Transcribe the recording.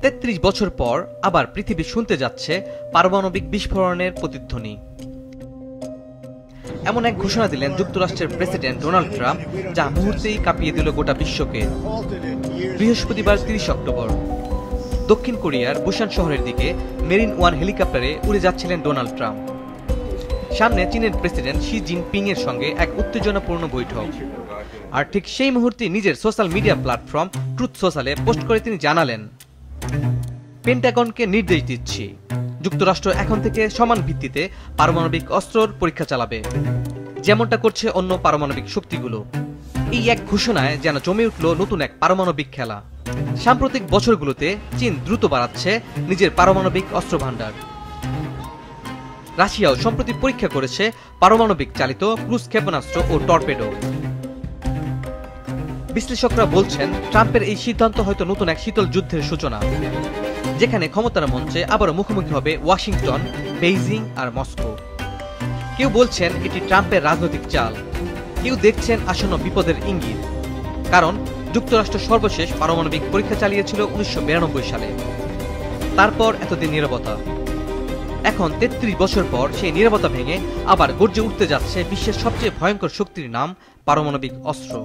33 বছর পর আবার পৃথিবী শুনতে যাচ্ছে পারমাণবিক বিস্ফোরণের প্রতিধ্বনি। এমন এক ঘোষণা দিলেন যুক্তরাষ্ট্রের প্রেসিডেন্ট ডোনাল্ড ট্রাম্প, যা মুহূর্তেই কাঁপিয়ে দিল গোটা বিশ্বকে। বৃহস্পতিবার 30 অক্টোবর দক্ষিণ কোরিয়ার বুসান শহরের দিকে মেরিন ওয়ান হেলিকপ্টারে উড়ে যাচ্ছিলেন ডোনাল্ড ট্রাম্প। সামনে চীনের প্রেসিডেন্ট শি জিনপিং এর সঙ্গে এক উত্তেজনাপূর্ণ বৈঠক। আর ঠিক সেই মুহূর্তে নিজের সোশ্যাল মিডিয়া প্ল্যাটফর্ম ট্রুথ সোশ্যালে পোস্ট করে তিনি জানালেন, পেন্টাগনকে নির্দেশ দিচ্ছি, যুক্তরাষ্ট্র এখন থেকে সমান ভিত্তিতে পারমাণবিক অস্ত্রের পরীক্ষা চালাবে, যেমনটা করছে অন্য পারমাণবিক শক্তিগুলো। এই এক ঘোষণায় যেন জমে উঠল নতুন এক পারমাণবিক খেলা। সাম্প্রতিক বছরগুলোতে চীন দ্রুত বাড়াচ্ছে নিজের পারমাণবিক অস্ত্র ভান্ডার। রাশিয়াও সম্প্রতি পরীক্ষা করেছে পারমাণবিক চালিত ক্রুজ ক্ষেপণাস্ত্র ও টর্পেডো। বিশ্লেষকরা বলছেন, ট্রাম্পের এই সিদ্ধান্ত হয়তো নতুন এক শীতল যুদ্ধের সূচনা, যেখানে ক্ষমতার মঞ্চে আবারও মুখোমুখি হবে ওয়াশিংটন, বেইজিং আর মস্কো। কেউ বলছেন এটি ট্রাম্পের রাজনৈতিক চাল, কেউ দেখছেন আসন্ন বিপদের ইঙ্গিত। কারণ যুক্তরাষ্ট্র সর্বশেষ পারমাণবিক পরীক্ষা চালিয়েছিল 1992 সালে। তারপর এতদিন নীরবতা। এখন 33 বছর পর সেই নীরবতা ভেঙে আবার গর্জে উঠতে যাচ্ছে বিশ্বের সবচেয়ে ভয়ঙ্কর শক্তির নাম পারমাণবিক অস্ত্র।